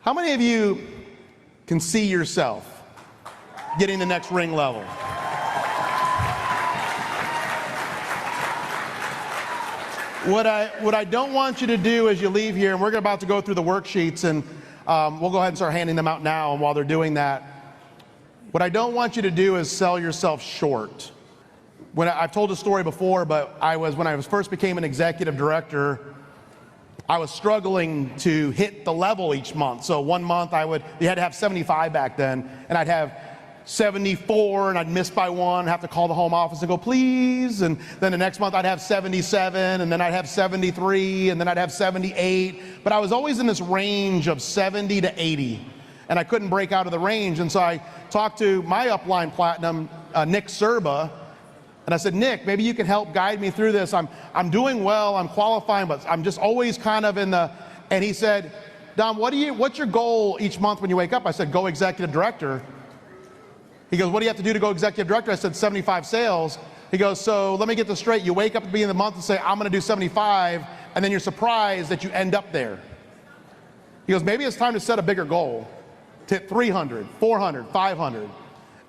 How many of you can see yourself getting the next ring level? What I don't want you to do as you leave here, and we're about to go through the worksheets, and we'll go ahead and start handing them out now, and while they're doing that, what I don't want you to do is sell yourself short. I've told a story before, but when I first became an executive director, I was struggling to hit the level each month. So one month you had to have 75 back then, and I'd have 74 and I'd miss by one, have to call the home office and go, please. And then the next month I'd have 77, and then I'd have 73, and then I'd have 78. But I was always in this range of 70 to 80, and I couldn't break out of the range. And so I talked to my upline platinum, Nick Serba, and I said, Nick, maybe you can help guide me through this. I'm doing well, I'm qualifying, but I'm just always kind of in the, and he said, Don, what's your goal each month when you wake up? I said, go executive director. He goes, what do you have to do to go executive director? I said, 75 sales. He goes, so let me get this straight. You wake up at the beginning of the month and say, I'm gonna do 75, and then you're surprised that you end up there. He goes, maybe it's time to set a bigger goal. To hit 300, 400, 500.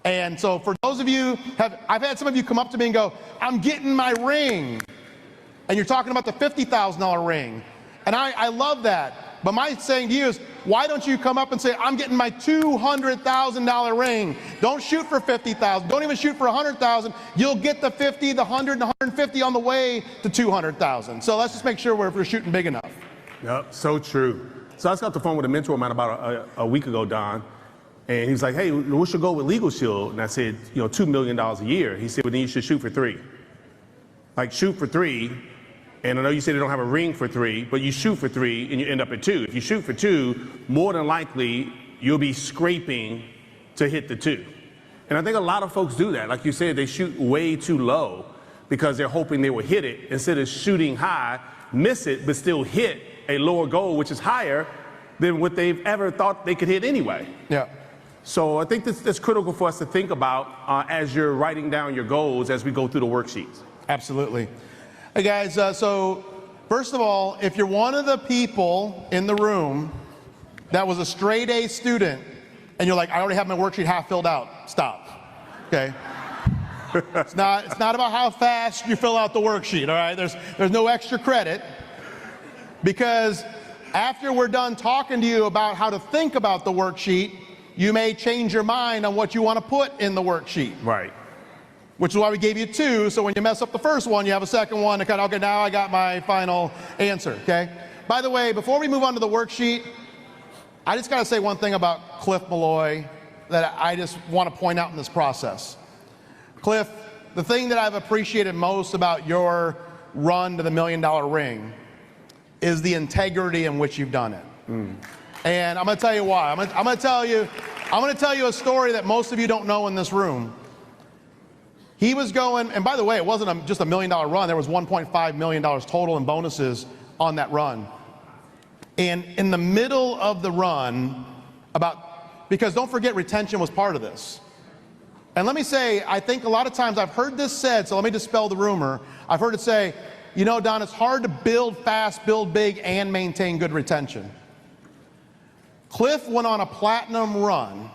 And so for those of you, I've had some of you come up to me and go, I'm getting my ring. And you're talking about the $50,000 ring. And I love that. But my saying to you is, why don't you come up and say, I'm getting my $200,000 ring. Don't shoot for 50,000. Don't even shoot for 100,000. You'll get the 50, the 100, and the 150 on the way to 200,000. So let's just make sure we're shooting big enough. Yep, so true. So I just got off the phone with a mentor of mine about a week ago, Don. And he was like, hey, what's your goal with LegalShield? And I said, $2 million a year. He said, well, then you should shoot for 3. Like, shoot for 3. And I know you said they don't have a ring for 3, but you shoot for 3 and you end up at 2. If you shoot for 2, more than likely, you'll be scraping to hit the 2. And I think a lot of folks do that. Like you said, they shoot way too low because they're hoping they will hit it instead of shooting high, miss it, but still hit a lower goal, which is higher than what they've ever thought they could hit anyway. Yeah. So I think that's critical for us to think about as you're writing down your goals as we go through the worksheets. Absolutely. Hey guys, so first of all, if you're one of the people in the room that was a straight A student and you're like, I already have my worksheet half filled out, stop, okay? It's not about how fast you fill out the worksheet, all right? There's no extra credit, because after we're done talking to you about how to think about the worksheet, you may change your mind on what you want to put in the worksheet. Right. Which is why we gave you 2, so when you mess up the first one, you have a second one to kind of, okay, now I got my final answer, okay? By the way, before we move on to the worksheet, I just gotta say one thing about Cliff Malloy that I just want to point out in this process. Cliff, the thing that I've appreciated most about your run to the $1 million ring is the integrity in which you've done it. And I'm gonna tell you why. I'm gonna tell you a story that most of you don't know in this room. He was going, and by the way, it wasn't just a $1 million run. There was $1.5 million total in bonuses on that run. And in the middle of the run, because don't forget, retention was part of this. And let me say, I think a lot of times I've heard this said, so let me dispel the rumor. I've heard it say, Don, it's hard to build fast, build big, and maintain good retention. Cliff went on a platinum run,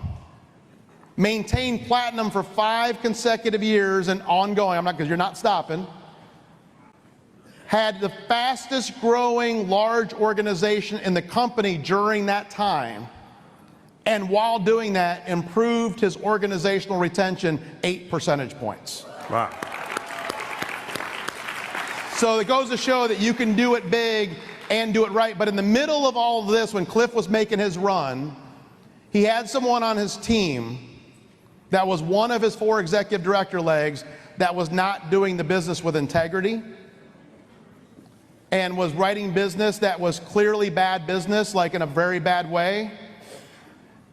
maintained platinum for 5 consecutive years and ongoing, because you're not stopping, had the fastest growing large organization in the company during that time, and while doing that, improved his organizational retention 8 percentage points. Wow. So it goes to show that you can do it big and do it right. But in the middle of all of this, when Cliff was making his run, he had someone on his team that was one of his 4 executive director legs that was not doing the business with integrity and was writing business that was clearly bad business, like in a very bad way.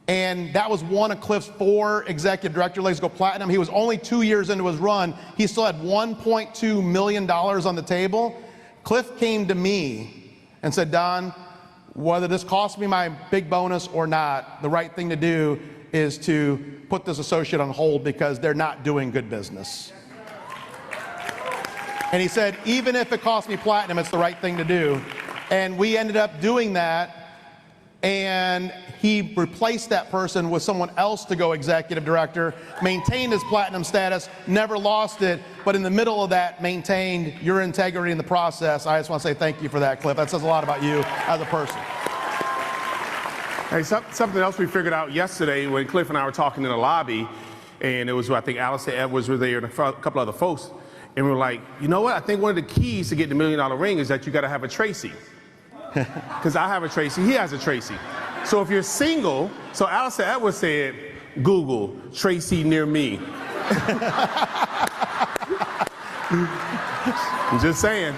And that was one of Cliff's 4 executive director legs go platinum. He was only 2 years into his run. He still had $1.2 million on the table. Cliff came to me and said, Don, whether this costs me my big bonus or not, the right thing to do is to put this associate on hold because they're not doing good business. And he said, even if it costs me platinum, it's the right thing to do. And we ended up doing that. and he replaced that person with someone else to go executive director, maintained his platinum status, never lost it, but in the middle of that maintained your integrity in the process. I just want to say thank you for that, Cliff. That says a lot about you as a person. Hey, something else we figured out yesterday when Cliff and I were talking in the lobby, and it was, I think Alistair Edwards was there and a couple other folks, and we were like, you know what, I think one of the keys to get the $1 million ring is that you got to have a Tracy. Because I have a Tracy, he has a Tracy. So if you're single, so Alistair Edwards said, Google Tracy near me. I'm just saying.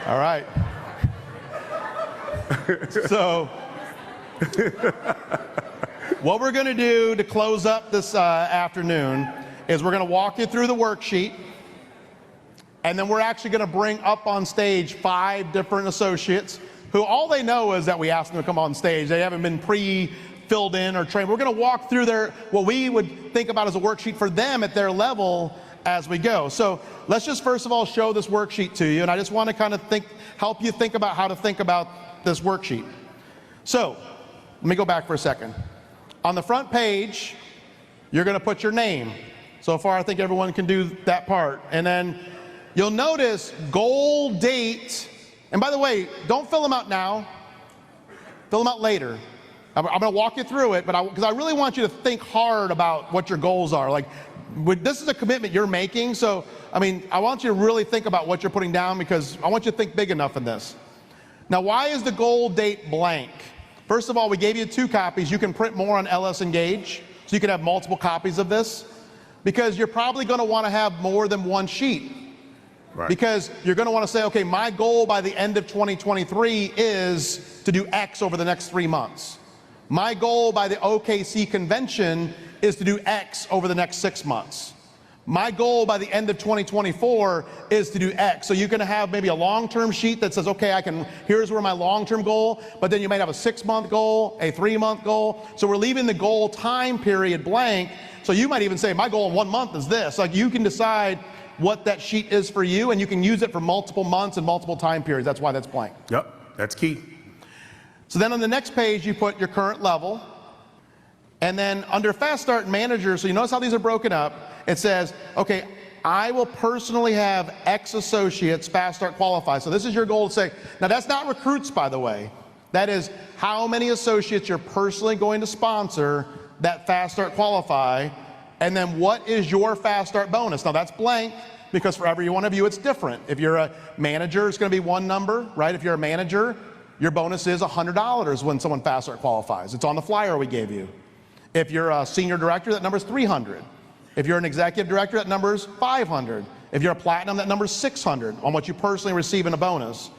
All right. So, what we're going to do to close up this afternoon is we're going to walk you through the worksheet, and then we're actually going to bring up on stage 5 different associates who all they know is that we asked them to come on stage. They haven't been pre-filled in or trained. We're going to walk through what we would think about as a worksheet for them at their level as we go. So let's just first of all show this worksheet to you, and I just want to kind of help you think about how to think about this worksheet. So let me go back for a second. On the front page, you're going to put your name. So far, I think everyone can do that part. And then you'll notice goal, date, and by the way, don't fill them out now. Fill them out later. I'm going to walk you through it, but because I really want you to think hard about what your goals are. Like, this is a commitment you're making, so I mean, I want you to really think about what you're putting down because I want you to think big enough in this. Now, why is the goal date blank? First of all, we gave you 2 copies. You can print more on LS Engage, so you can have multiple copies of this, because you're probably going to want to have more than one sheet. Right. Because you're going to want to say, okay, my goal by the end of 2023 is to do X over the next 3 months. My goal by the OKC convention is to do X over the next 6 months. My goal by the end of 2024 is to do X. So you're going to have maybe a long-term sheet that says, okay, here's where my long-term goal, but then you might have a 6-month goal, a 3-month goal. So we're leaving the goal time period blank. So you might even say, my goal in 1 month is this. Like, you can decide what that sheet is for you, and you can use it for multiple months and multiple time periods. That's why that's blank. Yep, that's key. So then on the next page, you put your current level. And then under Fast Start Manager, so you notice how these are broken up, it says, okay, I will personally have X associates Fast Start qualify. So this is your goal to say, now that's not recruits, by the way. That is how many associates you're personally going to sponsor that Fast Start qualify, and then what is your Fast Start bonus? Now that's blank, because for every one of you it's different. If you're a manager, it's going to be one number, right? If you're a manager, your bonus is $100 when someone Fast Start qualifies. It's on the flyer we gave you. If you're a senior director, that number is $300. If you're an executive director, that number is $500. If you're a platinum, that number is $600 on what you personally receive in a bonus.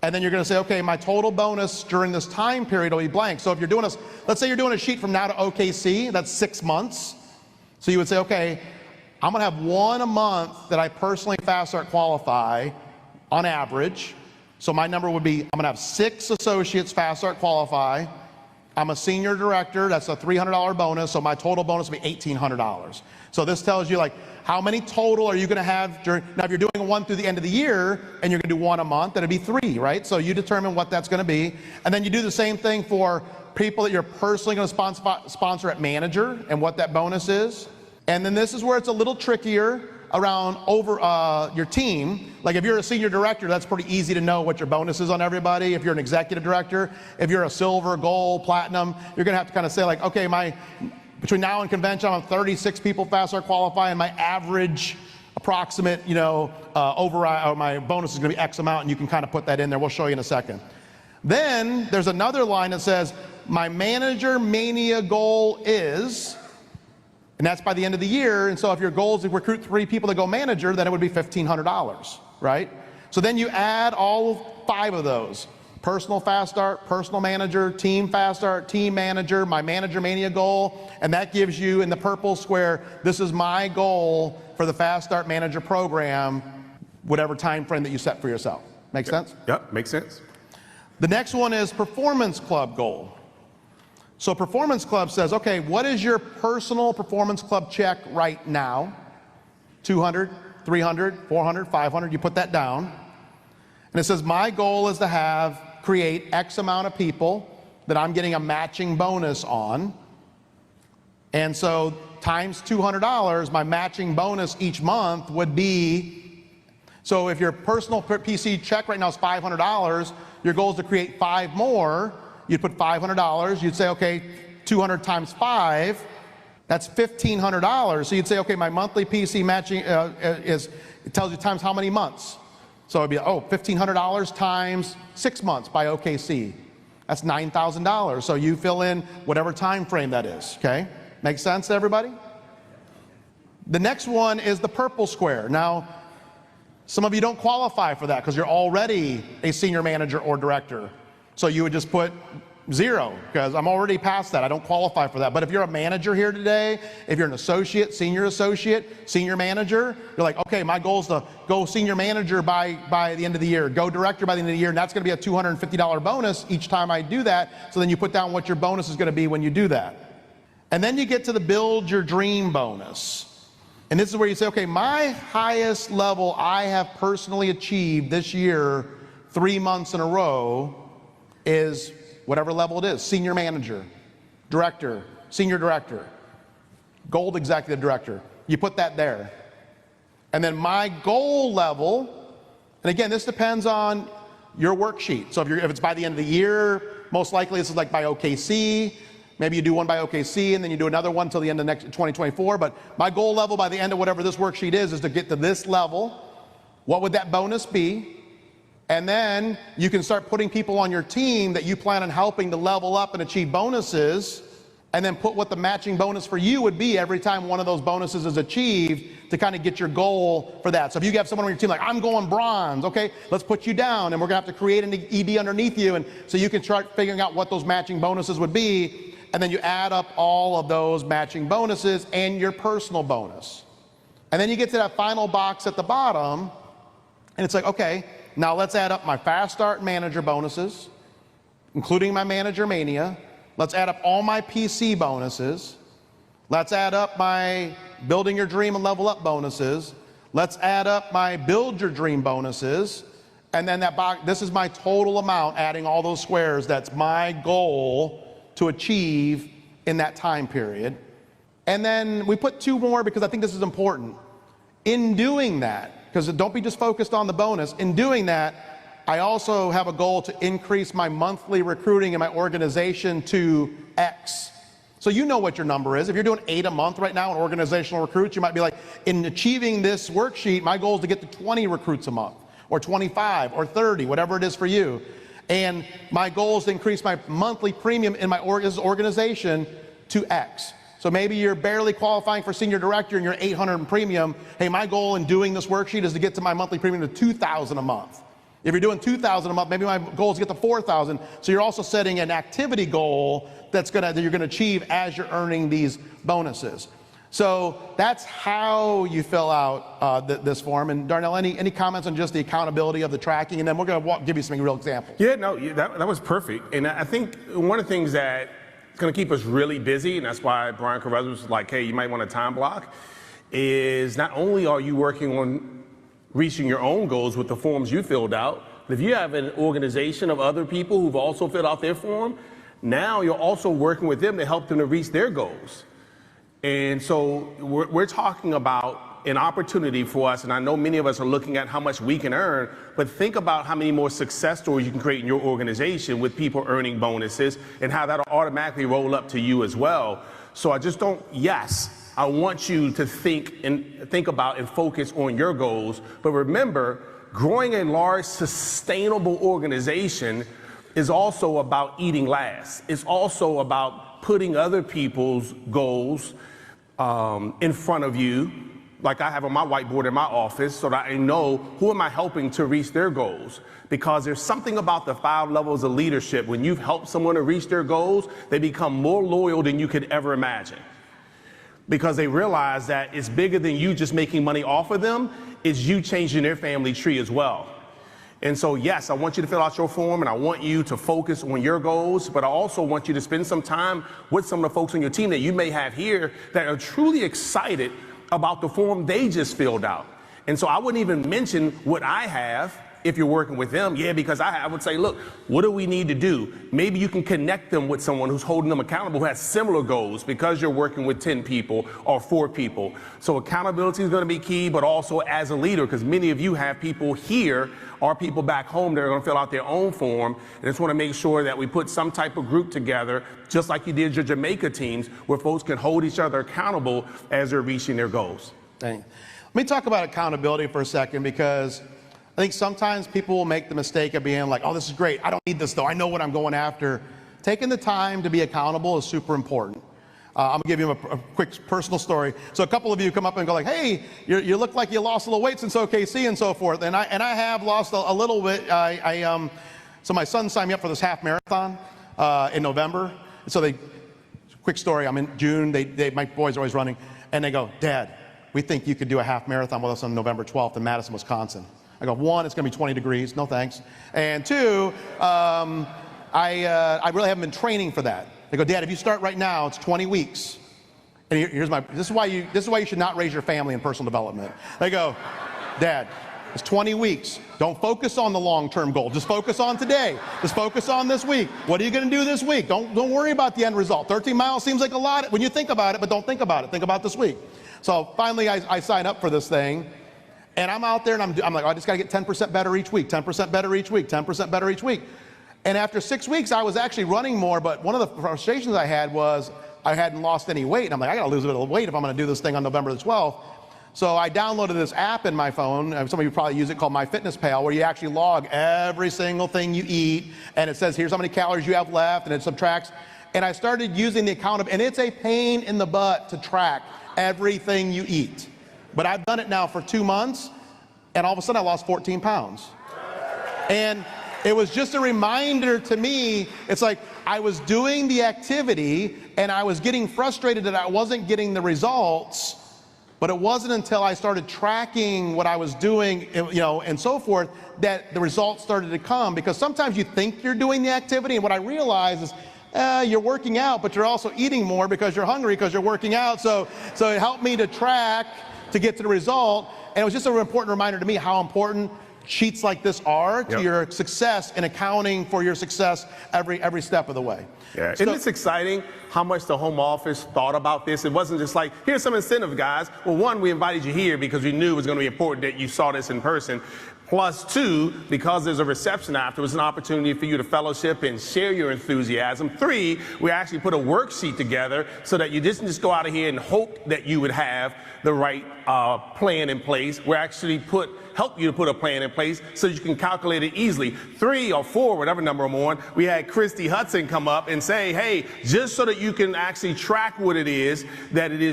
And then you're going to say, okay, my total bonus during this time period will be blank. So if you're doing let's say you're doing a sheet from now to OKC, that's 6 months. So you would say, okay, I'm going to have 1 a month that I personally Fast Start qualify on average. So my number would be, I'm going to have 6 associates Fast Start qualify. I'm a senior director, that's a $300 bonus, so my total bonus will be $1,800. So this tells you, like, how many total are you going to have during, now if you're doing 1 through the end of the year and you're going to do 1 a month, that'd be 3, right? So you determine what that's going to be. And then you do the same thing for people that you're personally going to sponsor at manager and what that bonus is. And then this is where it's a little trickier around your team. Like, if you're a senior director, that's pretty easy to know what your bonus is on everybody. If you're an executive director, if you're a silver, gold, platinum, you're going to have to kind of say, like, okay, between now and convention, I'm 36 people Fast Start qualify, and my average approximate, my bonus is going to be X amount, and you can kind of put that in there. We'll show you in a second. Then there's another line that says, my manager mania goal is, and that's by the end of the year. And so if your goal is to recruit 3 people to go manager, then it would be $1,500, right? So then you add all 5 of those. Personal Fast Start, personal manager, team Fast Start, team manager, my manager mania goal, and that gives you, in the purple square, this is my goal for the Fast Start manager program, whatever time frame that you set for yourself. Make sense? Yep, makes sense. The next one is Performance Club goal. So Performance Club says, okay, what is your personal Performance Club check right now? 200, 300, 400, 500, you put that down. And it says, my goal is to have create X amount of people that I'm getting a matching bonus on. And so times $200, my matching bonus each month would be, so if your personal PC check right now is $500, your goal is to create 5 more, you'd put $500, you'd say, okay, 200 times 5, that's $1,500. So you'd say, okay, my monthly PC matching it tells you times how many months. So it'd be, $1,500 times 6 months by OKC. That's $9,000. So you fill in whatever time frame that is, okay? Make sense to everybody? The next one is the purple square. Now, some of you don't qualify for that because you're already a senior manager or director. So you would just put 0 because I'm already past that. I don't qualify for that. But if you're a manager here today, if you're an associate, senior manager, you're like, okay, my goal is to go senior manager by the end of the year, go director by the end of the year, and that's going to be a $250 bonus each time I do that. So then you put down what your bonus is going to be when you do that. And then you get to the build your dream bonus. And this is where you say, okay, my highest level I have personally achieved this year, 3 months in a row, is whatever level it is, senior manager, director, senior director, gold executive director. You put that there. And then my goal level, and again, this depends on your worksheet. So if it's by the end of the year, most likely this is like by OKC. Maybe you do one by OKC and then you do another one till the end of next 2024. But my goal level by the end of whatever this worksheet is to get to this level. What would that bonus be? And then you can start putting people on your team that you plan on helping to level up and achieve bonuses, and then put what the matching bonus for you would be every time one of those bonuses is achieved to kind of get your goal for that. So if you have someone on your team like, I'm going bronze, okay, let's put you down, and we're gonna have to create an ED underneath you, and so you can start figuring out what those matching bonuses would be, and then you add up all of those matching bonuses and your personal bonus. And then you get to that final box at the bottom, and it's like, okay, now let's add up my fast start manager bonuses, including my manager mania. Let's add up all my PC bonuses. Let's add up my building your dream and level up bonuses. Let's add up my build your dream bonuses. And then that box, this is my total amount, adding all those squares. That's my goal to achieve in that time period. And then we put 2 more because I think this is important. In doing that, because don't be just focused on the bonus. In doing that, I also have a goal to increase my monthly recruiting in my organization to X. So you know what your number is. If you're doing 8 a month right now in organizational recruits, you might be like, in achieving this worksheet, my goal is to get to 20 recruits a month, or 25, or 30, whatever it is for you. And my goal is to increase my monthly premium in my organization to X. So maybe you're barely qualifying for senior director and you're $800 in premium. Hey, my goal in doing this worksheet is to get to my monthly premium to $2,000 a month. If you're doing $2,000 a month, maybe my goal is to get to $4,000. So you're also setting an activity goal that you're gonna achieve as you're earning these bonuses. So that's how you fill out this form. And Darnell, any comments on just the accountability of the tracking? And then we're gonna give you some real examples. Yeah, no, that was perfect. And I think one of the things that it's going to keep us really busy, and that's why Brian Carruthers was like, hey, you might want a time block, is not only are you working on reaching your own goals with the forms you filled out, but if you have an organization of other people who've also filled out their form, now you're also working with them to help them to reach their goals. And so we're talking about an opportunity for us, and I know many of us are looking at how much we can earn, but think about how many more success stories you can create in your organization with people earning bonuses and how that'll automatically roll up to you as well. So I just don't, yes, I want you to think about and focus on your goals, but remember, growing a large, sustainable organization is also about eating last. It's also about putting other people's goals in front of you, like I have on my whiteboard in my office, so that I know who am I helping to reach their goals. Because there's something about the 5 levels of leadership. When you've helped someone to reach their goals, they become more loyal than you could ever imagine. Because they realize that it's bigger than you just making money off of them, it's you changing their family tree as well. And so, yes, I want you to fill out your form and I want you to focus on your goals, but I also want you to spend some time with some of the folks on your team that you may have here that are truly excited about the form they just filled out. And so I wouldn't even mention what I have if you're working with them? Yeah, because I would say, look, what do we need to do? Maybe you can connect them with someone who's holding them accountable, who has similar goals, because you're working with 10 people or 4 people. So accountability is going to be key, but also as a leader, because many of you have people here or people back home that are going to fill out their own form. And I just want to make sure that we put some type of group together, just like you did your Jamaica teams, where folks can hold each other accountable as they're reaching their goals. Let me talk about accountability for a second, because I think sometimes people will make the mistake of being like, oh, this is great. I don't need this, though. I know what I'm going after. Taking the time to be accountable is super important. I'm going to give you a quick personal story. So a couple of you come up and go like, hey, you look like you lost a little weight since OKC and so forth. And I have lost a little bit. So my son signed me up for this half marathon in November. So quick story, I'm in June. My boys are always running. And they go, Dad, we think you could do a half marathon with us on November 12th in Madison, Wisconsin. I go, 1, it's going to be 20 degrees. No thanks. And 2, I really haven't been training for that. They go, Dad, if you start right now, it's 20 weeks. And this is why you should not raise your family in personal development. They go, Dad, it's 20 weeks. Don't focus on the long-term goal. Just focus on today. Just focus on this week. What are you going to do this week? Don't worry about the end result. 13 miles seems like a lot when you think about it, but don't think about it. Think about this week. So finally, I sign up for this thing. And I'm out there and I'm like, I just got to get 10% better each week, 10% better each week, 10% better each week. And after 6 weeks, I was actually running more, but one of the frustrations I had was I hadn't lost any weight. And I'm like, I got to lose a bit of weight if I'm going to do this thing on November the 12th. So I downloaded this app in my phone, and some of you probably use it, called MyFitnessPal, where you actually log every single thing you eat, and it says, here's how many calories you have left, and it subtracts. And I started using the account and it's a pain in the butt to track everything you eat. But I've done it now for 2 months, and all of a sudden I lost 14 pounds. And it was just a reminder to me. It's like I was doing the activity and I was getting frustrated that I wasn't getting the results, but it wasn't until I started tracking what I was doing, and so forth, that the results started to come. Because sometimes you think you're doing the activity, and what I realized is you're working out, but you're also eating more because you're hungry because you're working out. So it helped me to track to get to the result. And it was just an important reminder to me how important sheets like this are to your success and accounting for your success every step of the way. Yeah. Isn't this exciting how much the home office thought about this? It wasn't just like, here's some incentive, guys. Well, 1, we invited you here because we knew it was going to be important that you saw this in person. Plus 2, because there's a reception afterwards, an opportunity for you to fellowship and share your enthusiasm. 3, we actually put a worksheet together so that you didn't just go out of here and hope that you would have the right plan in place. We actually help you to put a plan in place so you can calculate it easily. 3 or 4, whatever number I'm on, we had Christy Hudson come up and say, hey, just so that you can actually track what it is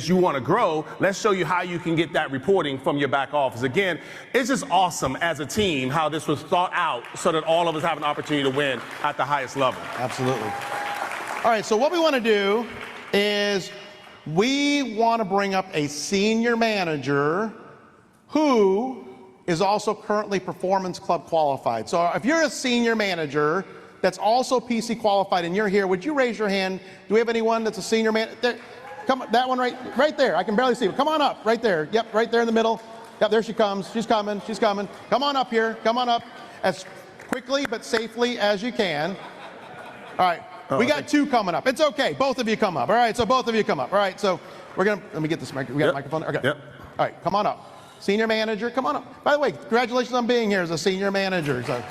you want to grow, let's show you how you can get that reporting from your back office. Again, it's just awesome as a team how this was thought out so that all of us have an opportunity to win at the highest level. Absolutely. All right, so what we want to do is we want to bring up a senior manager who is also currently Performance Club qualified. So if you're a senior manager that's also PC qualified and you're here, would you raise your hand? Do we have anyone that's a senior manager? Come, that one right there. I can barely see. Come on up, right there. Yep, right there in the middle. Yep, there she comes. She's coming. She's coming. Come on up here. Come on up as quickly but safely as you can. All right. We got 2 coming up. It's okay. Both of you come up. All right. So both of you come up. All right. So we're gonna let me get this mic. We got a microphone. Okay. Yep. All right. Come on up. Senior manager, come on up. By the way, congratulations on being here as a senior manager. So.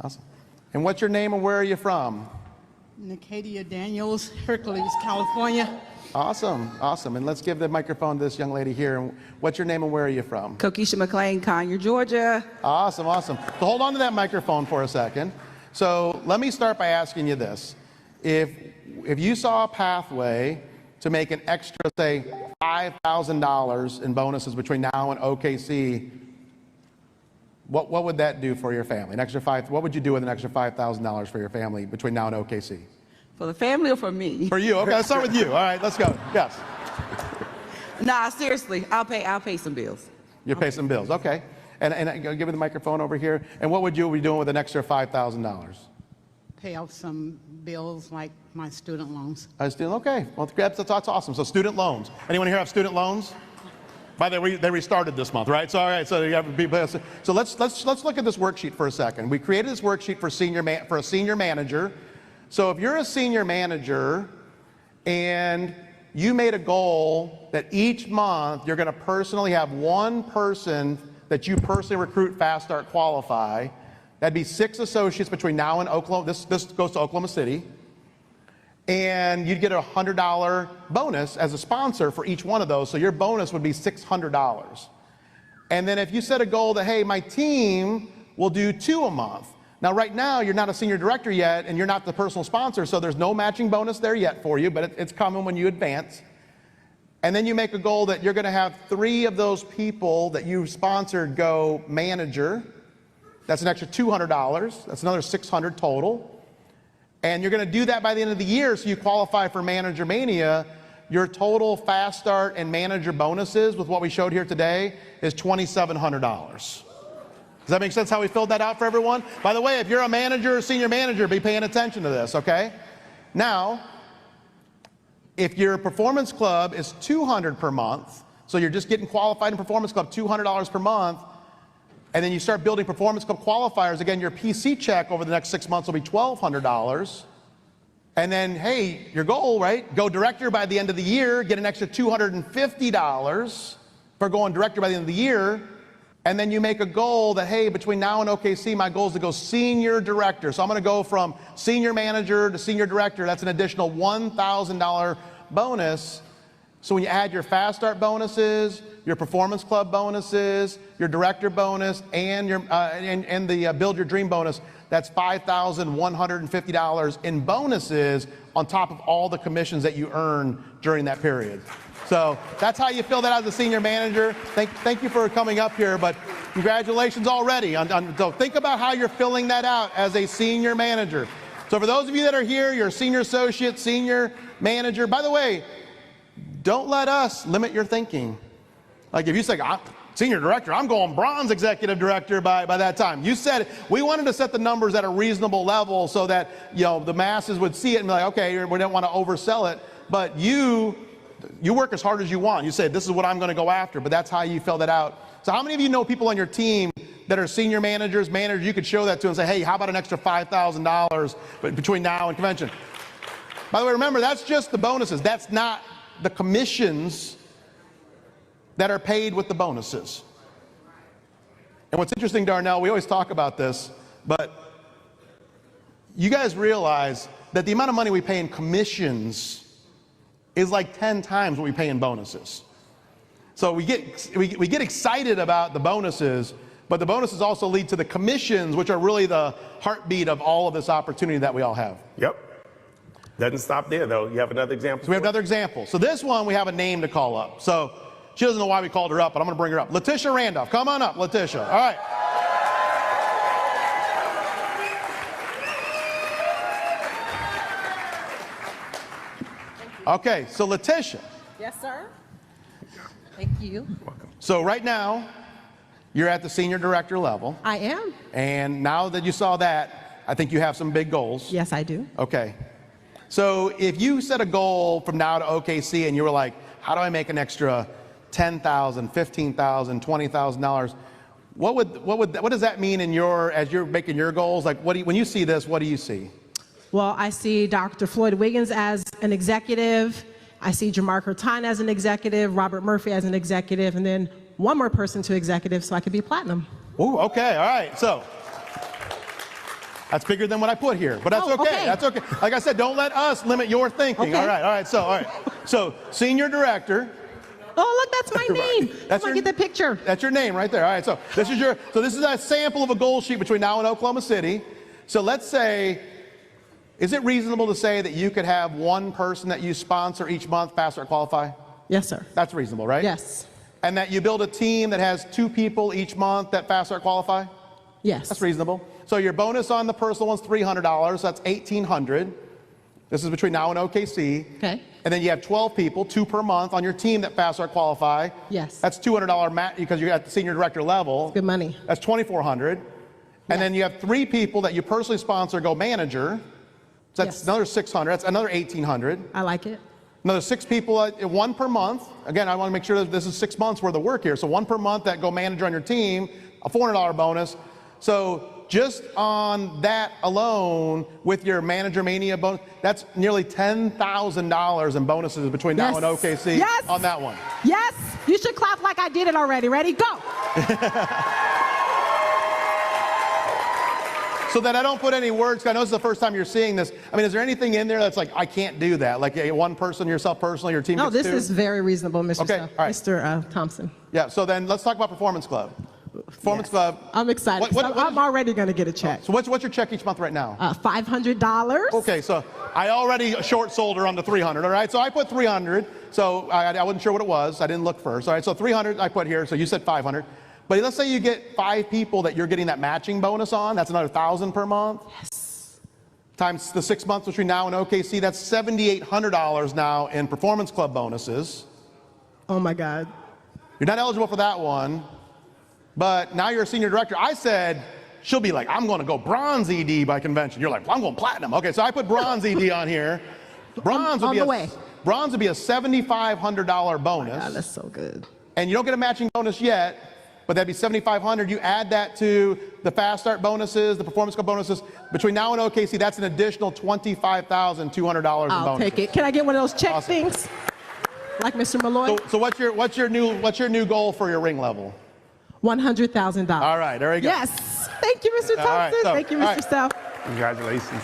Awesome. And what's your name and where are you from? Nicadia Daniels, Hercules, California. Awesome, awesome. And let's give the microphone to this young lady here. And what's your name and where are you from? Kokisha McLean, Conyer, Georgia. Awesome, awesome. So hold on to that microphone for a second. So let me start by asking you this. If you saw a pathway to make an extra, say, $5,000 in bonuses between now and OKC, what would that do for your family? What would you do with an extra $5,000 for your family between now and OKC? For the family or for me? For you. Okay, let's start with you. All right, let's go. Yes. Nah, seriously, I'll pay some bills. You pay some bills. Okay. And give me the microphone over here. And what would you be doing with an extra $5,000? pay off some bills like my student loans. Okay, well, that's awesome. So student loans. Anyone here have student loans? By the way, they restarted this month, right? So all right, so you have people. So let's look at this worksheet for a second. We created this worksheet for a senior manager. So if you're a senior manager and you made a goal that each month you're going to personally have one person that you personally recruit, fast start, qualify. That'd be 6 associates between now and Oklahoma. This goes to Oklahoma City. And you'd get a $100 bonus as a sponsor for each one of those. So your bonus would be $600. And then if you set a goal that, hey, my team will do 2 a month. Now, right now, you're not a senior director yet, and you're not the personal sponsor, so there's no matching bonus there yet for you, but it's coming when you advance. And then you make a goal that you're going to have 3 of those people that you sponsored go manager. That's an extra $200. That's another $600 total. And you're going to do that by the end of the year, so you qualify for Manager Mania. Your total fast start and manager bonuses with what we showed here today is $2,700. Does that make sense how we filled that out for everyone? By the way, if you're a manager or senior manager, be paying attention to this, okay? Now, if your performance club is $200 per month, so you're just getting qualified in performance club, $200 per month, and then you start building performance club qualifiers, again, your PC check over the next 6 months will be $1,200. And then, hey, your goal, right? Go director by the end of the year, get an extra $250 for going director by the end of the year. And then you make a goal that, hey, between now and OKC, my goal is to go senior director. So I'm going to go from senior manager to senior director. That's an additional $1,000 bonus. So when you add your fast start bonuses, your performance club bonuses, your director bonus, and your the build your dream bonus, that's $5,150 in bonuses on top of all the commissions that you earn during that period. So that's how you fill that out as a senior manager. Thank you for coming up here, but congratulations already. So think about how you're filling that out as a senior manager. So for those of you that are here, you're a senior associate, senior manager. By the way, don't let us limit your thinking. Like if you say, senior director, I'm going bronze executive director by that time. You said, we wanted to set the numbers at a reasonable level so that, you know, the masses would see it and be like, okay, we don't want to oversell it. But you work as hard as you want. You say, this is what I'm going to go after, but that's how you fill that out. So how many of you know people on your team that are senior managers, you could show that to and say, hey, how about an extra $5,000 between now and convention? By the way, remember, that's just the bonuses. That's not the commissions that are paid with the bonuses. And what's interesting, Darnell, we always talk about this, but you guys realize that the amount of money we pay in commissions is like 10 times what we pay in bonuses. So we get excited about the bonuses, but the bonuses also lead to the commissions, which are really the heartbeat of all of this opportunity that we all have. Yep. Doesn't stop there, though. You have another example? So we have another example. So this one, we have a name to call up. So she doesn't know why we called her up, but I'm going to bring her up. Letitia Randolph. Come on up, Letitia. All right. Okay, so Letitia. Yes, sir. Thank you. Welcome. So right now, you're at the senior director level. I am. And now that you saw that, I think you have some big goals. Yes, I do. Okay. So if you set a goal from now to OKC and you were like, how do I make an extra $10,000, $15,000, $20,000? What does that mean as you're making your goals? Like, when you see this, what do you see? Well, I see Dr. Floyd Wiggins as an executive. I see Jamar Curtin as an executive, Robert Murphy as an executive, and then one more person to executive so I could be platinum. Ooh, okay, all right. So that's bigger than what I put here, but that's okay. That's okay. Like I said, don't let us limit your thinking. Okay. All right. So senior director. Oh, look, that's my name. That's get the picture. That's your name right there. All right. So this is a sample of a goal sheet between now and Oklahoma City. So let's say, is it reasonable to say that you could have one person that you sponsor each month pass or qualify? Yes, sir. That's reasonable, right? Yes. And that you build a team that has 2 people each month that fast start qualify? Yes. That's reasonable. So your bonus on the personal one's $300, so that's $1,800. This is between now and OKC. Okay. And then you have 12 people, 2 per month on your team that fast start qualify. Yes. That's $200 because you're at the senior director level. Good money. That's $2,400. And then you have 3 people that you personally sponsor go manager. So that's Yes. another 600. That's another 1,800. I like it. Another 6 people, one per month. Again, I want to make sure that this is 6 months worth of work here. So one per month that go manager on your team, a $400 bonus. So just on that alone, with your Manager Mania bonus, that's nearly $10,000 in bonuses between now and OKC Yes. on that one. Yes, you should clap like I did it already. Ready, go. So that I don't put any words, 'cause I know this is the first time you're seeing this. I mean, is there anything in there that's like, I can't do that? Like one person, yourself personally, your team No, gets this two? is very reasonable, Mr. Okay, Self. all right. Mr. Thompson. Yeah, so then let's talk about Performance Club. Performance Club. I'm excited. What I'm already going to get a check. So what's your check each month right now? $500. Okay, so I already short sold her on the 300, all right? So I put 300, so I wasn't sure what it was. I didn't look first. All right, so 300 I put here, so you said 500. But let's say you get 5 people that you're getting that matching bonus on. That's another 1,000 per month. Yes. Times the 6 months between now and OKC, that's $7,800 now in Performance Club bonuses. Oh my God. You're not eligible for that one, but now you're a senior director. I said, she'll be like, I'm going to go bronze ED by convention. You're like, well, I'm going platinum. Okay, so I put bronze ED on here. Bronze would be a $7,500 bonus. God, that's so good. And you don't get a matching bonus yet, but that'd be $7,500. You add that to the fast start bonuses, the Performance Club bonuses. Between now and OKC, that's an additional $25,200 in bonuses. I'll take it. Can I get one of those check things? Like Mr. Malloy? So what's your new goal for your ring level? $100,000. All right, there you go. Yes. Thank you, Mr. Thompson. right, so- Thank you, all Mr. right. Self. Congratulations.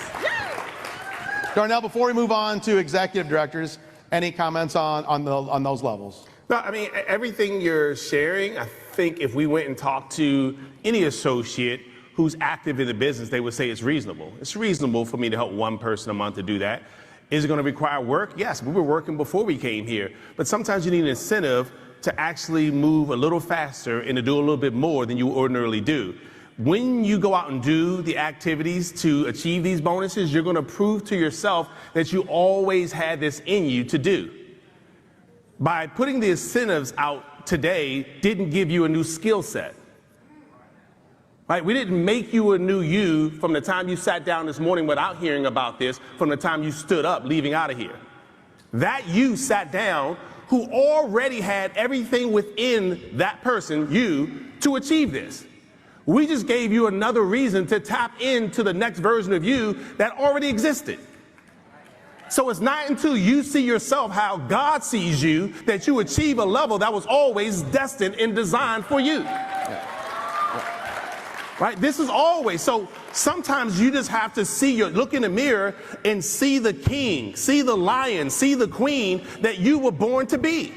Darnell, before we move on to executive directors, any comments on those levels? No, I mean, everything you're sharing, I think if we went and talked to any associate who's active in the business, they would say it's reasonable. It's reasonable for me to help one person a month to do that. Is it going to require work? Yes, we were working before we came here. But sometimes you need an incentive to actually move a little faster and to do a little bit more than you ordinarily do. When you go out and do the activities to achieve these bonuses, you're going to prove to yourself that you always had this in you to do. By putting the incentives out today didn't give you a new skill set. Right? We didn't make you a new you from the time you sat down this morning without hearing about this, from the time you stood up leaving out of here. That you sat down who already had everything within that person, you, to achieve this. We just gave you another reason to tap into the next version of you that already existed. So it's not until you see yourself how God sees you that you achieve a level that was always destined and designed for you. Right? This is always. So sometimes you just have to look in the mirror and see the king, see the lion, see the queen that you were born to be.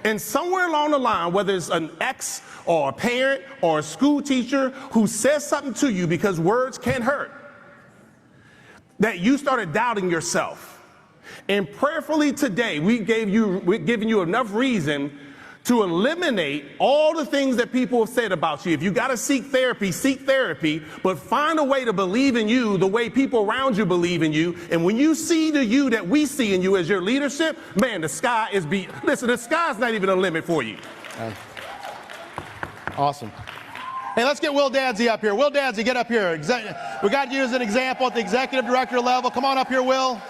And somewhere along the line, whether it's an ex or a parent or a school teacher who says something to you because words can hurt, that you started doubting yourself. And prayerfully today, we're giving you enough reason to eliminate all the things that people have said about you. If you got to seek therapy, but find a way to believe in you the way people around you believe in you. And when you see the you that we see in you as your leadership, man, the sky's not even a limit for you. Awesome. Hey, let's get Will Dadsey up here. Will Dadsey, get up here. We got you as an example at the executive director level. Come on up here, Will.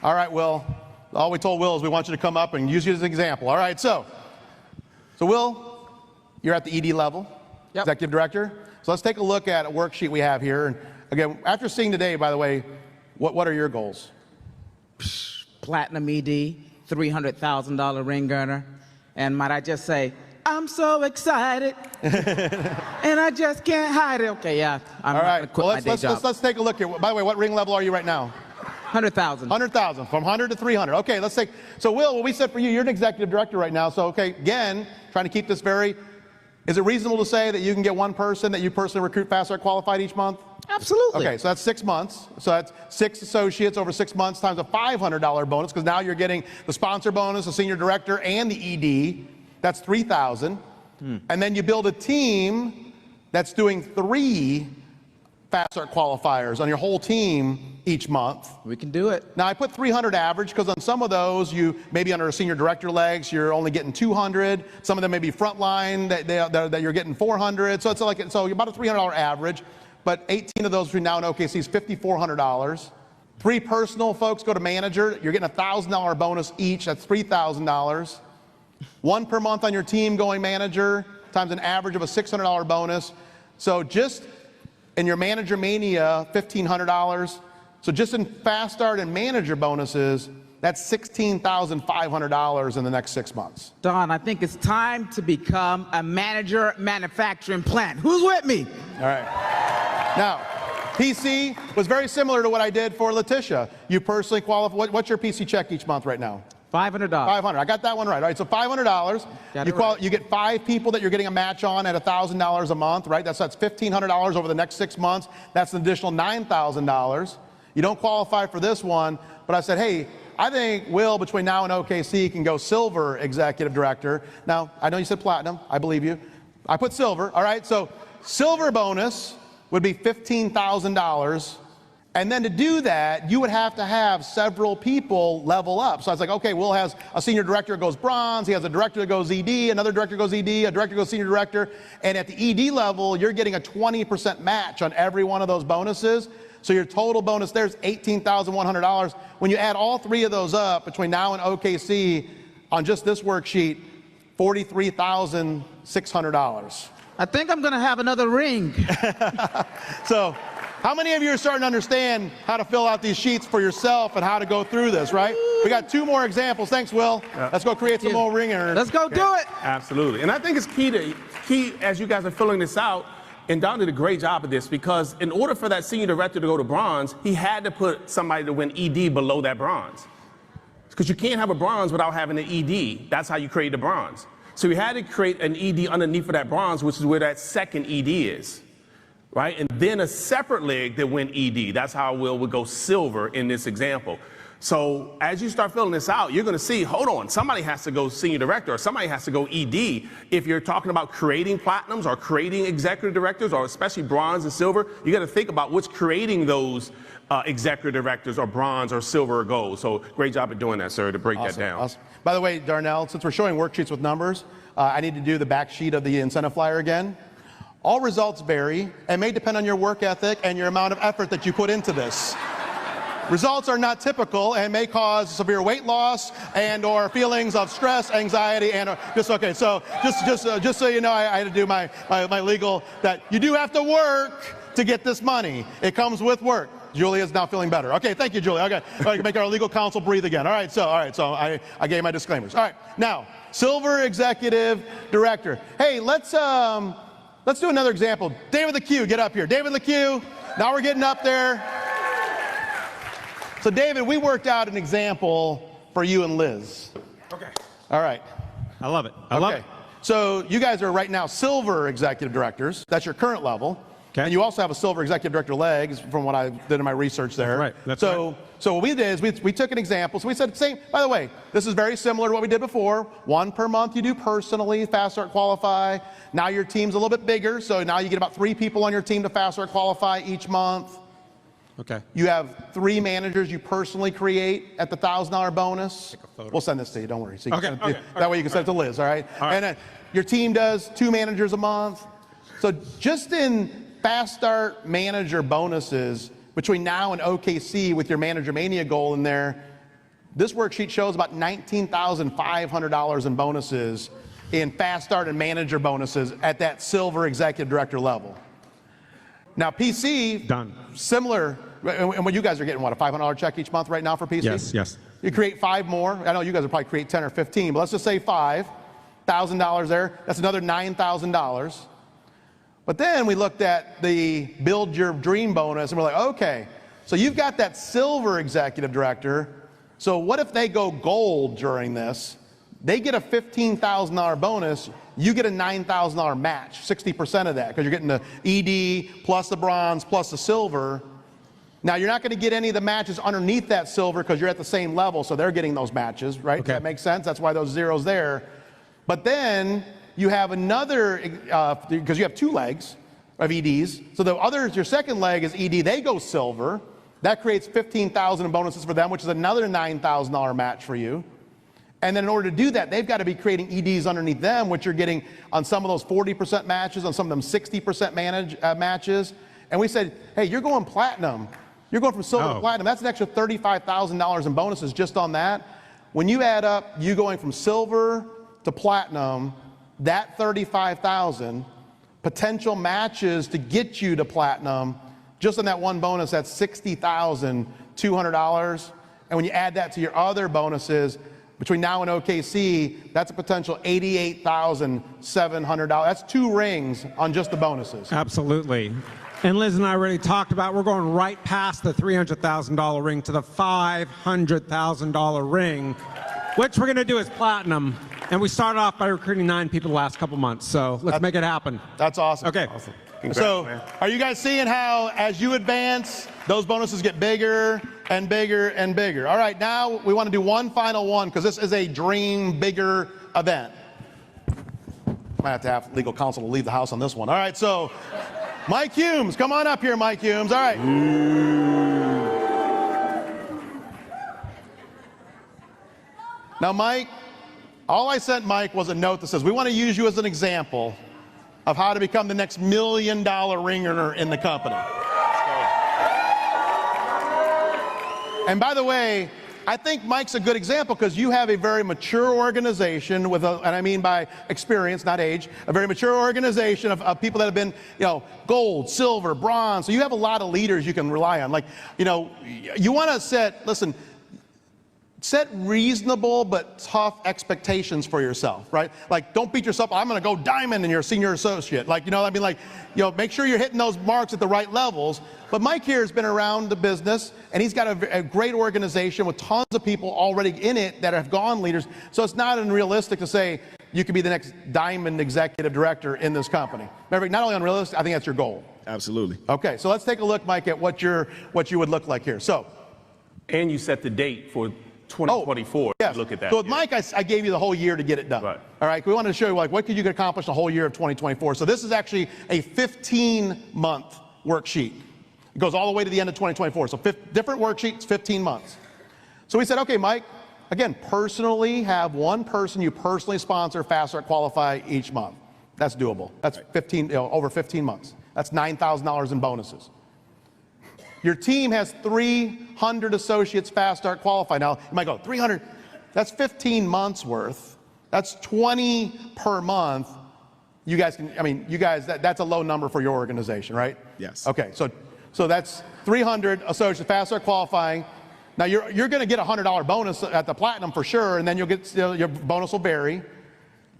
All right, Will. All we told Will is we want you to come up and use you as an example. All right, so Will, you're at the ED level, executive director. So let's take a look at a worksheet we have here. And again, after seeing today, by the way, what are your goals? Platinum ED, $300,000 ring earner. And might I just say, I'm so excited, and I just can't hide it. Okay, yeah, I'm All not right, gonna quit well, my day job. let's take a look here. By the way, what ring level are you right now? 100,000. 100,000, from 100 to 300. Okay, let's take, so Will, what we said for you, you're an executive director right now. So, okay, again, trying to keep this is it reasonable to say that you can get one person that you personally recruit fast start qualified each month? Absolutely. Okay, so that's 6 months. So that's 6 associates over 6 months times a $500 bonus, because now you're getting the sponsor bonus, the senior director, and the ED. That's 3,000. And then you build a team that's doing 3 fast start qualifiers on your whole team each month. We can do it. Now I put 300 average because on some of those, you maybe under a senior director legs, you're only getting 200. Some of them may be frontline that you're getting 400. So it's like, so about a $300 average. but 18 of those between now and OKC is $5,400. 3 personal folks go to manager, you're getting a $1,000 bonus each, that's $3,000. 1 per month on your team going manager, times an average of a $600 bonus. So just in your Manager Mania, $1,500. So just in Fast Start and manager bonuses, that's $16,500 in the next 6 months. Don, I think it's time to become a manager manufacturing plant. Who's with me? All right. Now, PC was very similar to what I did for Letitia. You personally qualify. What's your PC check each month right now? $500. $500. I got that one right. All right, so $500. You get 5 people that you're getting a match on at $1,000 a month, right? That's $1,500 over the next 6 months. That's an additional $9,000. You don't qualify for this one, but I said, hey, I think Will, between now and OKC, can go silver executive director. Now, I know you said platinum. I believe you. I put silver. All right, so silver bonus would be $15,000. And then to do that, you would have to have several people level up. So I was like, okay, Will has a senior director that goes bronze. He has a director that goes ED, another director goes ED, a director goes senior director. And at the ED level, you're getting a 20% match on every one of those bonuses. So your total bonus there is $18,100. When you add all 3 of those up between now and OKC on just this worksheet, $43,600. I think I'm going to have another ring. So how many of you are starting to understand how to fill out these sheets for yourself and how to go through this, right? We got 2 more examples. Thanks, Will. Let's go create some more ring earners. Let's go do it. Absolutely. And I think it's key as you guys are filling this out, and Don did a great job of this, because in order for that senior director to go to bronze, he had to put somebody to win ED below that bronze. Because you can't have a bronze without having an ED. That's how you create the bronze. So you had to create an ED underneath for that bronze, which is where that second ED is, right? And then a separate leg that went ED. That's how Will would go silver in this example. So as you start filling this out, you're going to see, hold on, somebody has to go senior director or somebody has to go ED. If you're talking about creating platinums or creating executive directors, or especially bronze and silver, you got to think about what's creating those executive directors or bronze or silver or gold. So great job at doing that, sir, to break that down. Awesome. By the way, Darnell, since we're showing worksheets with numbers, I need to do the back sheet of the incentive flyer again. All results vary and may depend on your work ethic and your amount of effort that you put into this. Results are not typical and may cause severe weight loss and or feelings of stress, anxiety, and just so you know, I had to do my legal, that you do have to work to get this money. It comes with work. Julia's now feeling better. Okay, thank you, Julia. Okay, all right, make our legal counsel breathe again. All right, so I gave my disclaimers. All right, now silver executive director. Hey, let's do another example. David the Q, get up here. David the Q. Now we're getting up there. So David, we worked out an example for you and Liz. Okay. All right. I love it. I love it. So you guys are right now silver executive directors. That's your current level. Okay. And you also have a silver executive director legs from what I did in my research there. That's right. That's right. So what we did is we took an example. So we said, by the way, this is very similar to what we did before. 1 per month you do personally, Fast Start qualify. Now your team's a little bit bigger, so now you get about 3 people on your team to Fast Start qualify each month. Okay. You have 3 managers you personally create at the $1,000 bonus. Take a photo. We'll send this to you, don't worry. So you Okay, can okay. that way you can send it to Liz, all right? All right. And then your team does 2 managers a month. So just in Fast Start manager bonuses between now and OKC with your Manager Mania goal in there, this worksheet shows about $19,500 in bonuses in Fast Start and manager bonuses at that silver executive director level. Now PC, Done. Similar, and when you guys are getting what, a $500 check each month right now for PC? Yes, yes. You create 5 more. I know you guys will probably create 10 or 15, but let's just say $5,000 there. That's another $9,000. But then we looked at the build your dream bonus and we're like, okay, so you've got that silver executive director. So what if they go gold during this? They get a $15,000 bonus. You get a $9,000 match, 60% of that, because you're getting the ED plus the bronze plus the silver. Now, you're not going to get any of the matches underneath that silver because you're at the same level, so they're getting those matches, right? Okay. Does that make sense? That's why those zeros there. But then you have another, because you have 2 legs of EDs. So the others, your second leg is ED. They go silver. That creates $15,000 in bonuses for them, which is another $9,000 match for you. And then in order to do that, they've got to be creating EDs underneath them, which you're getting on some of those 40% matches, on some of them 60% matches. And we said, hey, you're going platinum. You're going from silver to platinum. That's an extra $35,000 in bonuses just on that. When you add up you going from silver to platinum, that $35,000, potential matches to get you to platinum, just on that one bonus, that's $60,200. And when you add that to your other bonuses, between now and OKC, that's a potential $88,700. That's 2 rings on just the bonuses. Absolutely. And Liz and I already talked about, we're going right past the $300,000 ring to the $500,000 ring, which we're going to do as platinum. And we started off by recruiting 9 people the last couple months. So let's make it happen. That's awesome. Okay. Awesome. So are you guys seeing how as you advance, those bonuses get bigger and bigger and bigger? All right, now we want to do one final one because this is a Dream Bigger event. Might have to have legal counsel to leave the house on this one. All right, so Mike Humes, come on up here, Mike Humes. All right. Now, Mike, all I sent Mike was a note that says, we want to use you as an example of how to become the next $1 million ring earner in the company. And by the way, I think Mike's a good example because you have a very mature organization with and I mean by experience, not age, a very mature organization of people that have been, gold, silver, bronze. So you have a lot of leaders you can rely on. Like, you want to set reasonable but tough expectations for yourself, right? Like, don't beat yourself. I'm going to go diamond and you're a senior associate. Like, make sure you're hitting those marks at the right levels. But Mike here has been around the business, and he's got a great organization with tons of people already in it that have gone leaders. So it's not unrealistic to say you could be the next diamond executive director in this company. Remember, not only unrealistic, I think that's your goal. Absolutely. Okay, so let's take a look, Mike, at what you would look like here. So, and you set the date for 2024. Yes. Look at that. So with Mike, I gave you the whole year to get it done. Right. All right. We wanted to show you what you could accomplish the whole year of 2024. So this is actually a 15-month worksheet. It goes all the way to the end of 2024. So different worksheets, 15 months. So we said, okay, Mike, again, personally have one person you personally sponsor, fast start, qualify each month. That's doable. That's 15, over 15 months. That's $9,000 in bonuses. Your team has 300 associates fast start qualify. Now, you might go, 300, that's 15 months worth. That's 20 per month. You guys that's a low number for your organization, right? Yes. Okay, so that's 300 associates fast start qualifying. Now, you're going to get a $100 bonus at the platinum for sure, and then you'll get, your bonus will vary.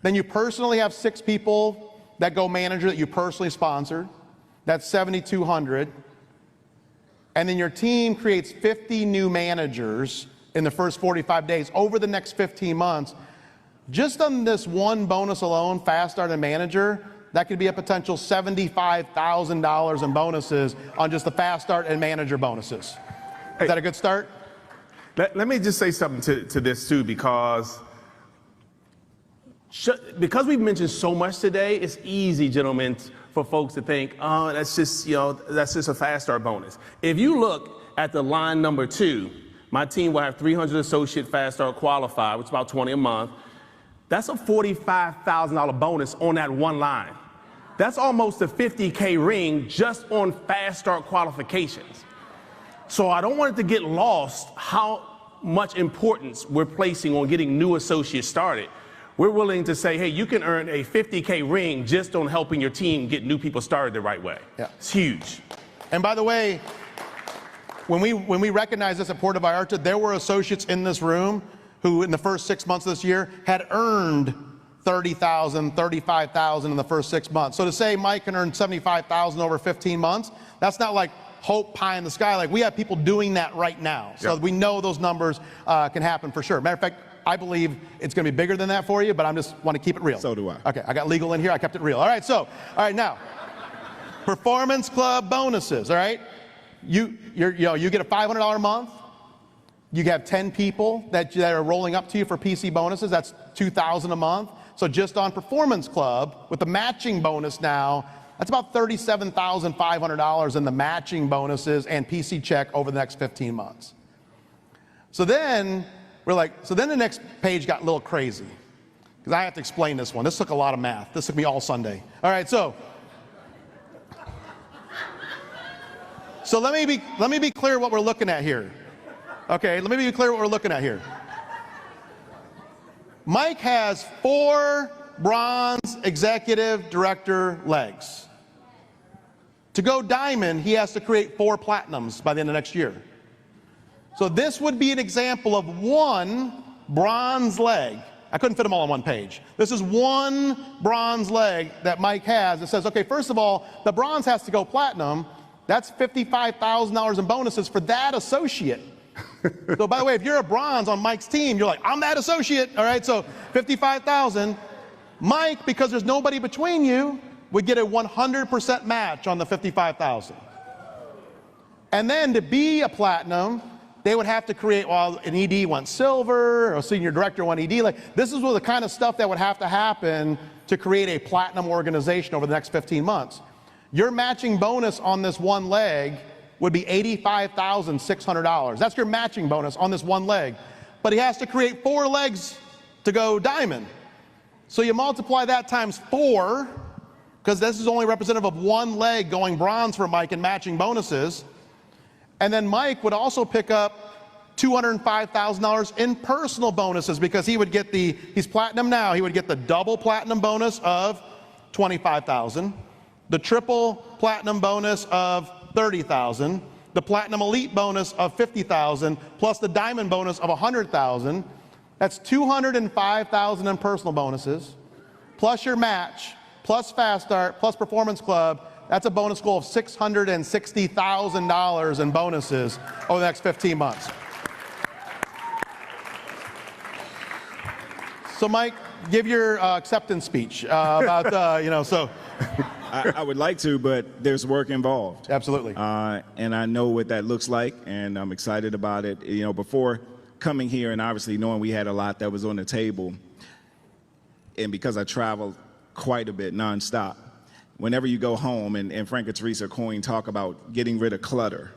Then you personally have 6 people that go manager that you personally sponsored. That's 7,200. And then your team creates 50 new managers in the first 45 days over the next 15 months. Just on this one bonus alone, fast start and manager, that could be a potential $75,000 in bonuses on just the fast start and manager bonuses. Is that a good start? Let me just say something to this too, because we've mentioned so much today, it's easy, gentlemen, for folks to think, oh, that's just a fast start bonus. If you look at the line number 2, my team will have 300 associate fast start qualified, which is about 20 a month. That's a $45,000 bonus on that one line. That's almost a $50K ring just on fast start qualifications. So I don't want it to get lost how much importance we're placing on getting new associates started. We're willing to say, hey, you can earn a $50K ring just on helping your team get new people started the right way. Yeah. It's huge. And by the way, when we recognized this at Puerto Vallarta, there were associates in this room who in the first 6 months of this year had earned $30,000, $35,000 in the first 6 months. So to say Mike can earn $75,000 over 15 months, that's not like hope pie in the sky. Like, we have people doing that right now. So we know those numbers can happen for sure. Matter of fact, I believe it's going to be bigger than that for you, but I just want to keep it real. So do I. Okay, I got legal in here. I kept it real. All right, now, Performance Club bonuses. All right, you get a $500 a month. You have 10 people that are rolling up to you for PC bonuses. That's $2,000 a month. So just on Performance Club with the matching bonus now, that's about $37,500 in the matching bonuses and PC check over the next 15 months. So then the next page got a little crazy because I have to explain this one. This took a lot of math. This took me all Sunday. All right, so So let me be clear what we're looking at here. Okay, let me be clear what we're looking at here. Mike has 4 bronze executive director legs. To go diamond, he has to create 4 platinums by the end of next year. So this would be an example of 1 bronze leg. I couldn't fit them all on one page. This is 1 bronze leg that Mike has. It says, okay, first of all, the bronze has to go platinum. That's $55,000 in bonuses for that associate. So by the way, if you're a bronze on Mike's team, you're like, I'm that associate, all right? So $55,000. Mike, because there's nobody between you, would get a 100% match on the $55,000. And then to be a platinum, they would have to create, well, an ED went silver, or a senior director went ED. Like, this is the kind of stuff that would have to happen to create a platinum organization over the next 15 months. Your matching bonus on this one leg would be $85,600. That's your matching bonus on this one leg. But he has to create 4 legs to go diamond. So you multiply that times 4, because this is only representative of 1 leg going bronze for Mike in matching bonuses. And then Mike would also pick up $205,000 in personal bonuses, because he would get he's platinum now, he would get the double platinum bonus of $25,000, the triple platinum bonus of $30,000, the platinum elite bonus of $50,000, plus the diamond bonus of $100,000. That's $205,000 in personal bonuses, plus your match, plus Fast Start, plus Performance Club. That's a bonus goal of $660,000 in bonuses over the next 15 months. So Mike, give your acceptance speech about, so. I would like to, but there's work involved. Absolutely. And I know what that looks like, and I'm excited about it. Before coming here and obviously knowing we had a lot that was on the table, and because I travel quite a bit nonstop, whenever you go home, and Frank and Teresa Coyne talk about getting rid of clutter.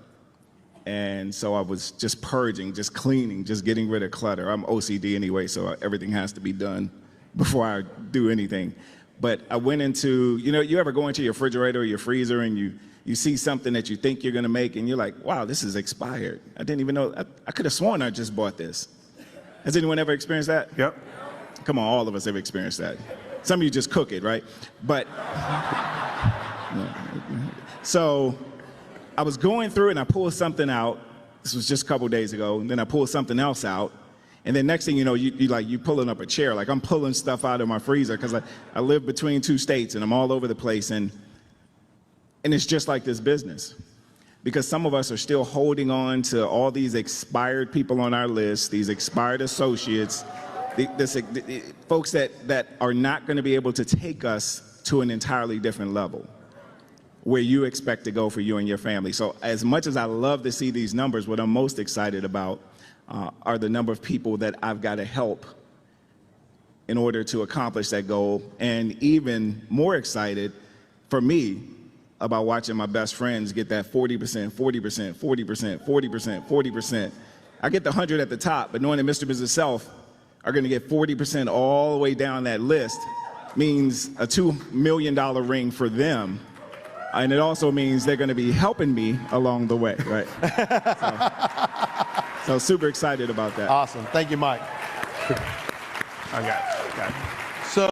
And so I was just purging, just cleaning, just getting rid of clutter. I'm OCD anyway, so everything has to be done before I do anything. But I went into, you ever go into your refrigerator or your freezer and you see something that you think you're gonna make and you're like, wow, this is expired. I didn't even know, I could have sworn I just bought this. Has anyone ever experienced that? Yep. Come on, all of us have experienced that. Some of you just cook it, right? But, so I was going through and I pulled something out. This was just a couple days ago. And then I pulled something else out. And then next thing you know, you pulling up a chair. Like I'm pulling stuff out of my freezer because I live between 2 states and I'm all over the place. And it's just like this business. Because some of us are still holding on to all these expired people on our list, these expired associates, folks that are not going to be able to take us to an entirely different level where you expect to go for you and your family. So as much as I love to see these numbers, what I'm most excited about are the number of people that I've got to help in order to accomplish that goal. And even more excited for me about watching my best friends get that 40%, 40%, 40%, 40%, 40%. I get the 100 at the top, but knowing that Mr. and Mrs. Self are going to get 40% all the way down that list means a $2 million ring for them. And it also means they're going to be helping me along the way, right? So super excited about that. Awesome. Thank you, Mike. I got it. So,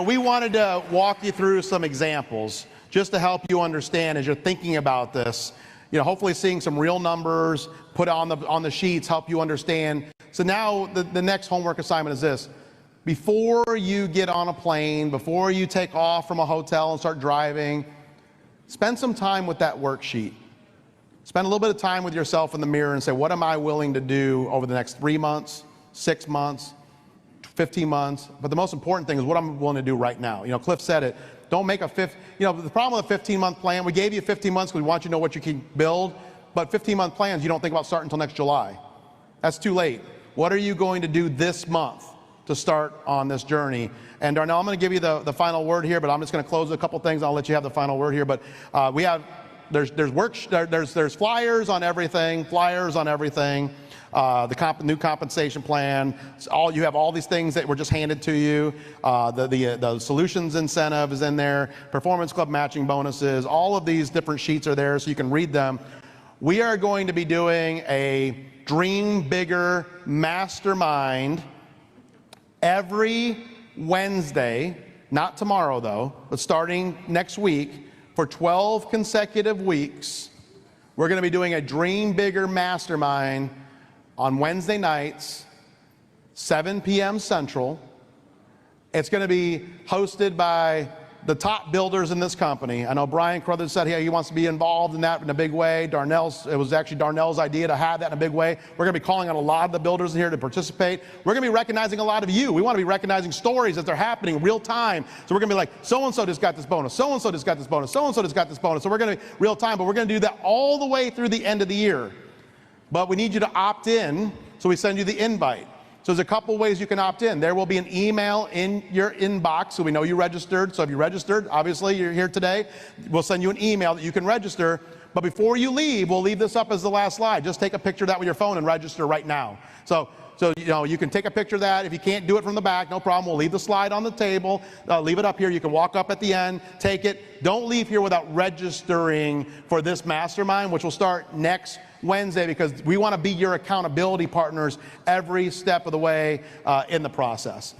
we wanted to walk you through some examples just to help you understand as you're thinking about this. Hopefully seeing some real numbers put on the sheets help you understand. So now the next homework assignment is this. Before you get on a plane, before you take off from a hotel and start driving, spend some time with that worksheet. Spend a little bit of time with yourself in the mirror and say, what am I willing to do over the next 3 months, 6 months, 15 months? But the most important thing is what I'm willing to do right now. Cliff said it. Don't make the problem with a 15-month plan, we gave you 15 months because we want you to know what you can build, but 15-month plans you don't think about starting until next July. That's too late. What are you going to do this month to start on this journey? And Darnell, I'm going to give you the final word here, but I'm just going to close a couple things. I'll let you have the final word here. But there's flyers on everything. The new compensation plan. You have all these things that were just handed to you. The solutions incentive is in there. Performance Club matching bonuses. All of these different sheets are there, so you can read them. We are going to be doing a Dream Bigger Mastermind every Wednesday, not tomorrow though, but starting next week for 12 consecutive weeks. We're going to be doing a Dream Bigger Mastermind on Wednesday nights, 7 p.m. Central. It's going to be hosted by the top builders in this company. I know Brian Carruthers said he wants to be involved in that in a big way. It was actually Darnell's idea to have that in a big way. We're going to be calling on a lot of the builders in here to participate. We're going to be recognizing a lot of you. We want to be recognizing stories as they're happening in real time. So we're going to be like, so-and-so just got this bonus, so-and-so just got this bonus, so-and-so just got this bonus. So we're going to be real time, but we're going to do that all the way through the end of the year. But we need you to opt in, so we send you the invite. So there's a couple ways you can opt in. There will be an email in your inbox, so we know you registered. So if you registered, obviously you're here today, we'll send you an email that you can register. But before you leave, we'll leave this up as the last slide. Just take a picture of that with your phone and register right now. So you can take a picture of that. If you can't do it from the back, no problem. We'll leave the slide on the table. Leave it up here. You can walk up at the end, take it. Don't leave here without registering for this mastermind, which will start next Wednesday, because we want to be your accountability partners every step of the way in the process.